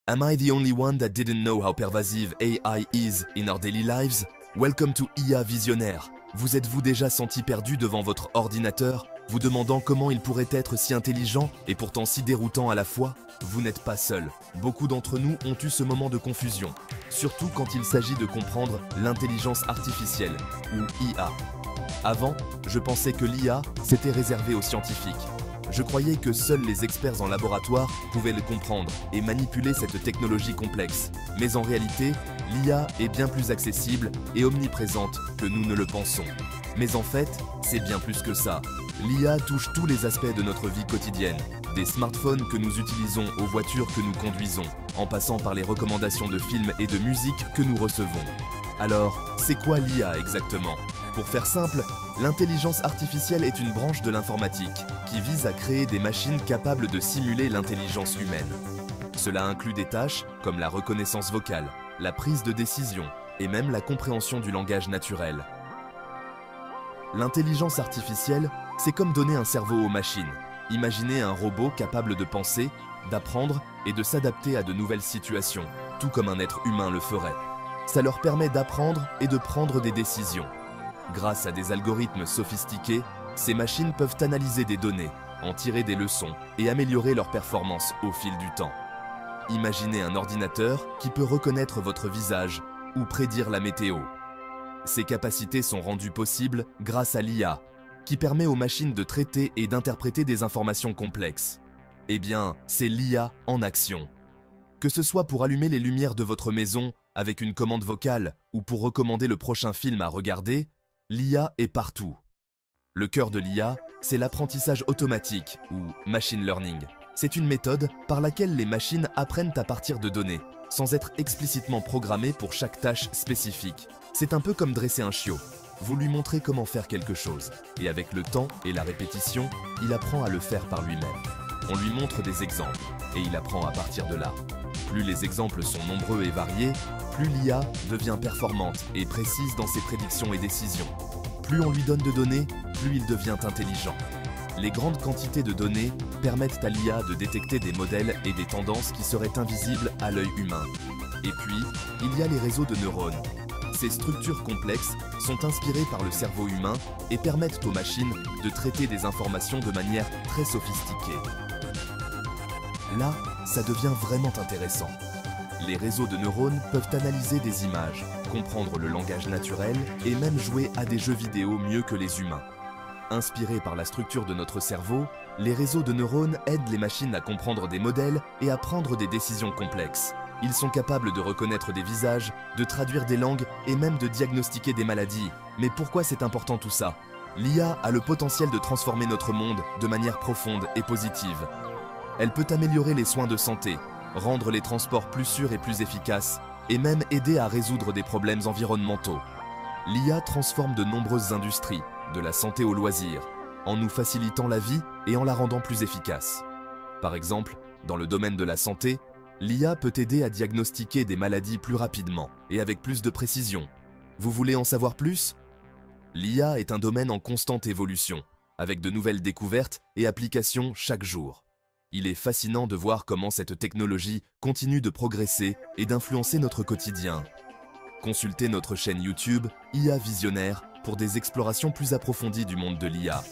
Am I the only one that didn't know how pervasive AI is in our daily lives? Welcome to IA Visionnaire. Vous êtes-vous déjà senti perdu devant votre ordinateur, vous demandant comment il pourrait être si intelligent et pourtant si déroutant à la fois? Vous n'êtes pas seul. Beaucoup d'entre nous ont eu ce moment de confusion, surtout quand il s'agit de comprendre l'intelligence artificielle, ou IA. Avant, je pensais que l'IA, c'était réservé aux scientifiques. Je croyais que seuls les experts en laboratoire pouvaient le comprendre et manipuler cette technologie complexe. Mais en réalité, l'IA est bien plus accessible et omniprésente que nous ne le pensons. Mais en fait, c'est bien plus que ça. L'IA touche tous les aspects de notre vie quotidienne, des smartphones que nous utilisons aux voitures que nous conduisons, en passant par les recommandations de films et de musique que nous recevons. Alors, c'est quoi l'IA exactement? Pour faire simple, l'intelligence artificielle est une branche de l'informatique qui vise à créer des machines capables de simuler l'intelligence humaine. Cela inclut des tâches comme la reconnaissance vocale, la prise de décision et même la compréhension du langage naturel. L'intelligence artificielle, c'est comme donner un cerveau aux machines. Imaginez un robot capable de penser, d'apprendre et de s'adapter à de nouvelles situations, tout comme un être humain le ferait. Ça leur permet d'apprendre et de prendre des décisions. Grâce à des algorithmes sophistiqués, ces machines peuvent analyser des données, en tirer des leçons et améliorer leur performance au fil du temps. Imaginez un ordinateur qui peut reconnaître votre visage ou prédire la météo. Ces capacités sont rendues possibles grâce à l'IA, qui permet aux machines de traiter et d'interpréter des informations complexes. Eh bien, c'est l'IA en action. Que ce soit pour allumer les lumières de votre maison avec une commande vocale ou pour recommander le prochain film à regarder, l'IA est partout. Le cœur de l'IA, c'est l'apprentissage automatique ou machine learning. C'est une méthode par laquelle les machines apprennent à partir de données, sans être explicitement programmées pour chaque tâche spécifique. C'est un peu comme dresser un chiot. Vous lui montrez comment faire quelque chose, et avec le temps et la répétition, il apprend à le faire par lui-même. On lui montre des exemples, et il apprend à partir de là. Plus les exemples sont nombreux et variés, plus l'IA devient performante et précise dans ses prédictions et décisions. Plus on lui donne de données, plus il devient intelligent. Les grandes quantités de données permettent à l'IA de détecter des modèles et des tendances qui seraient invisibles à l'œil humain. Et puis, il y a les réseaux de neurones. Ces structures complexes sont inspirées par le cerveau humain et permettent aux machines de traiter des informations de manière très sophistiquée. Là, ça devient vraiment intéressant. Les réseaux de neurones peuvent analyser des images, comprendre le langage naturel et même jouer à des jeux vidéo mieux que les humains. Inspirés par la structure de notre cerveau, les réseaux de neurones aident les machines à comprendre des modèles et à prendre des décisions complexes. Ils sont capables de reconnaître des visages, de traduire des langues et même de diagnostiquer des maladies. Mais pourquoi c'est important tout ça? L'IA a le potentiel de transformer notre monde de manière profonde et positive. Elle peut améliorer les soins de santé, rendre les transports plus sûrs et plus efficaces, et même aider à résoudre des problèmes environnementaux. L'IA transforme de nombreuses industries, de la santé au loisir, en nous facilitant la vie et en la rendant plus efficace. Par exemple, dans le domaine de la santé, l'IA peut aider à diagnostiquer des maladies plus rapidement et avec plus de précision. Vous voulez en savoir plus? L'IA est un domaine en constante évolution, avec de nouvelles découvertes et applications chaque jour. Il est fascinant de voir comment cette technologie continue de progresser et d'influencer notre quotidien. Consultez notre chaîne YouTube IA Visionnaire pour des explorations plus approfondies du monde de l'IA.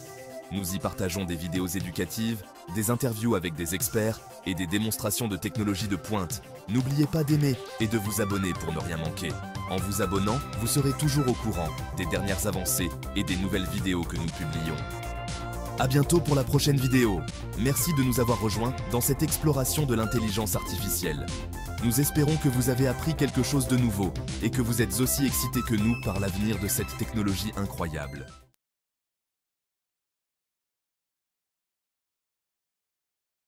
Nous y partageons des vidéos éducatives, des interviews avec des experts et des démonstrations de technologies de pointe. N'oubliez pas d'aimer et de vous abonner pour ne rien manquer. En vous abonnant, vous serez toujours au courant des dernières avancées et des nouvelles vidéos que nous publions. À bientôt pour la prochaine vidéo. Merci de nous avoir rejoints dans cette exploration de l'intelligence artificielle. Nous espérons que vous avez appris quelque chose de nouveau et que vous êtes aussi excités que nous par l'avenir de cette technologie incroyable.